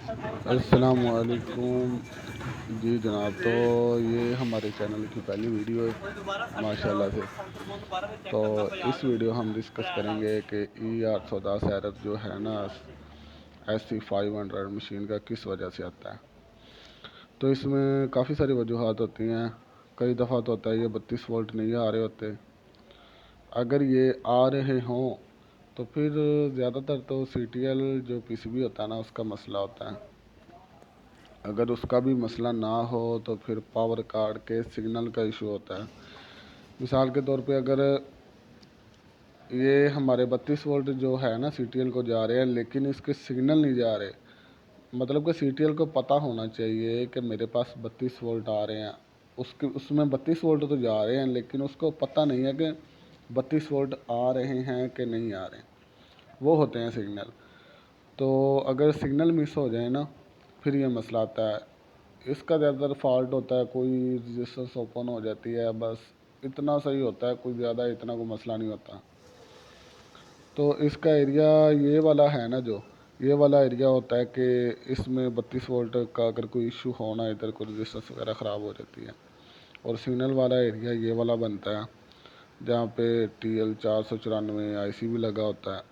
अस्सलामुअलैकुम। जी जनाब, तो ये हमारे चैनल की पहली वीडियो है माशाल्लाह से। तो इस वीडियो हम डिस्कस करेंगे कि E810 एरर जो है ना SC500 मशीन का किस वजह से आता है। तो इसमें काफ़ी सारी वजूहात होती हैं। कई दफ़ा तो होता है ये 32 वोल्ट नहीं आ रहे होते। अगर ये आ रहे हों तो फिर ज़्यादातर तो CTL जो PCB होता है ना उसका मसला होता है। अगर उसका भी मसला ना हो तो फिर पावर कार्ड के सिग्नल का इशू होता है। मिसाल के तौर पे अगर ये हमारे 32 वोल्ट जो है ना CTL को जा रहे हैं लेकिन इसके सिग्नल नहीं जा रहे, मतलब कि CTL को पता होना चाहिए कि मेरे पास 32 वोल्ट आ रहे हैं। उसके उसमें 32 वोल्ट तो जा रहे हैं लेकिन उसको पता नहीं है कि 32 वोल्ट आ रहे हैं कि नहीं आ रहे। वो होते हैं सिग्नल। तो अगर सिग्नल मिस हो जाए ना फिर ये मसला आता है। इसका ज़्यादातर फॉल्ट होता है, कोई रजिस्टेंस ओपन हो जाती है, बस इतना सही होता है, कोई ज़्यादा इतना कोई मसला नहीं होता। तो इसका एरिया ये वाला है ना, जो ये वाला एरिया होता है कि इसमें 32 वोल्ट का अगर कोई इशू होना, इधर कोई रजिस्टेंस वगैरह ख़राब हो जाती है। और सिग्नल वाला एरिया ये वाला बनता है जहाँ पे TL494 IC भी लगा होता है।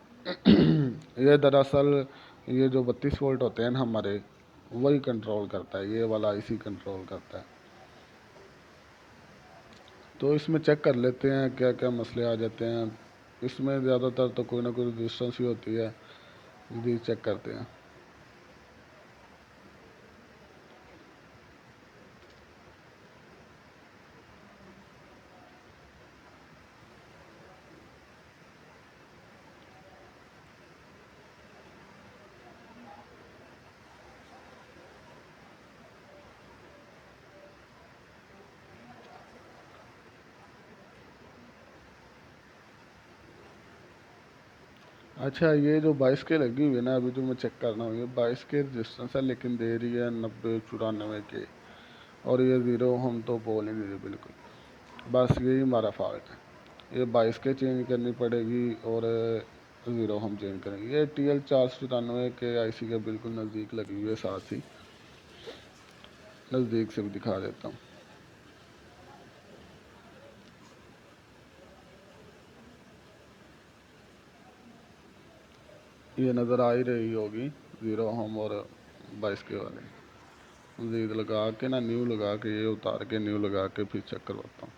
ये दरअसल ये जो 32 वोल्ट होते हैं ना हमारे, वही कंट्रोल करता है, ये वाला IC कंट्रोल करता है। तो इसमें चेक कर लेते हैं क्या क्या मसले आ जाते हैं। इसमें ज़्यादातर तो कोई ना कोई रेजिस्टेंस ही होती है, जी चेक करते हैं। अच्छा, ये जो 22 के लगी हुई है ना, अभी जो मैं चेक कर रहा हूँ, ये 22 के रजिस्टेंस है लेकिन दे रही है 90-94 के। और ये ज़ीरो हम तो बोल ही नहीं रही बिल्कुल। बस यही हमारा फॉल्ट है। ये 22 के चेंज करनी पड़ेगी और ज़ीरो हम चेंज करेंगे। ये TL494 के IC के बिल्कुल नज़दीक लगी हुई है, साथ ही नज़दीक से भी दिखा देता हूँ। ये नज़र आ ही रही होगी, ज़ीरो हम और 22 के वाले। मज़ीद लगा के ना, न्यू लगा के, ये उतार के न्यू लगा के फिर चेक करवाता हूँ।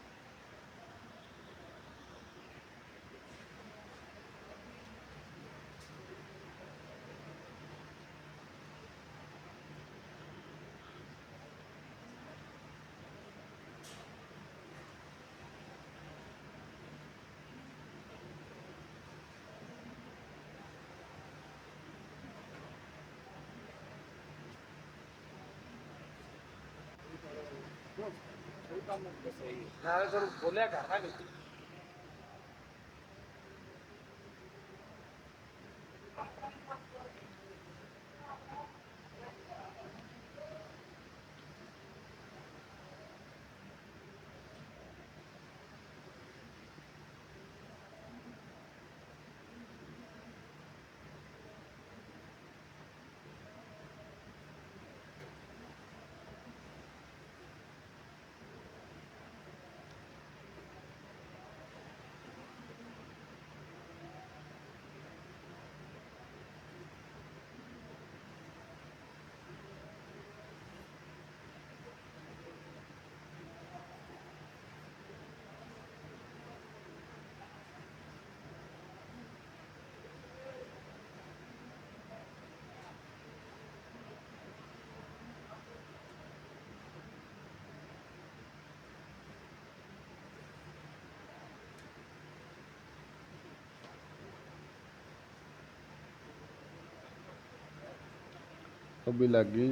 अभी लगी,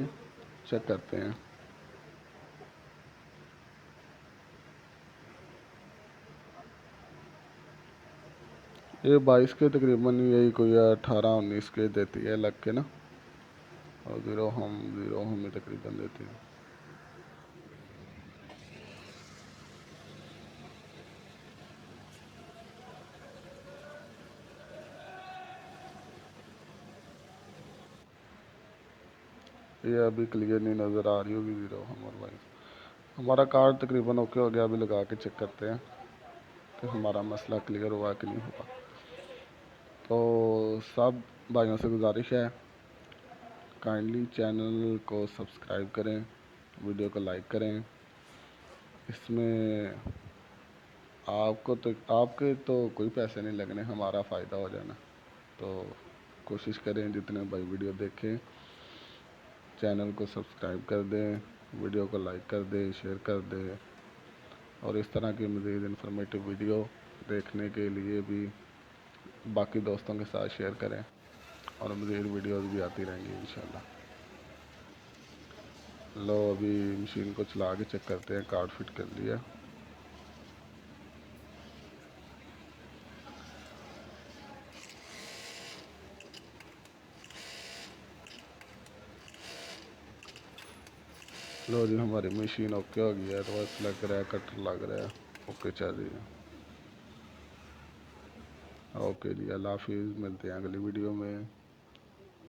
चेक करते हैं। ये 22 के तकरीबन यही कोई 18-19 के देती है लग के ना। और ज़ीरो हम ही तकरीबन देती है। ये अभी क्लियर नहीं नज़र आ रही होगी ज़ीरो हमारे भाई। हमारा कार्ड तकरीबन ओके हो गया। अभी लगा के चेक करते हैं कि हमारा मसला क्लियर हुआ कि नहीं हुआ। तो सब भाइयों से गुजारिश है, काइंडली चैनल को सब्सक्राइब करें, वीडियो को लाइक करें। इसमें आपके तो कोई पैसे नहीं लगने, हमारा फ़ायदा हो जाना। तो कोशिश करें जितने भाई वीडियो देखें चैनल को सब्सक्राइब कर दें, वीडियो को लाइक कर दें, शेयर कर दें। और इस तरह की मज़ीद इन्फॉर्मेटिव वीडियो देखने के लिए भी बाकी दोस्तों के साथ शेयर करें और मज़ीद वीडियोज़ भी आती रहेंगी इंशाल्लाह। लो अभी मशीन को चला के चेक करते हैं, कार्ड फिट कर लिया। लो जी हमारी मशीन ओके हो गई है। तो बस लग रहा है, कटर लग रहा है, ओके चल रही है। ओके जी, अल्लाह हाफिज़, मिलते हैं अगली वीडियो में।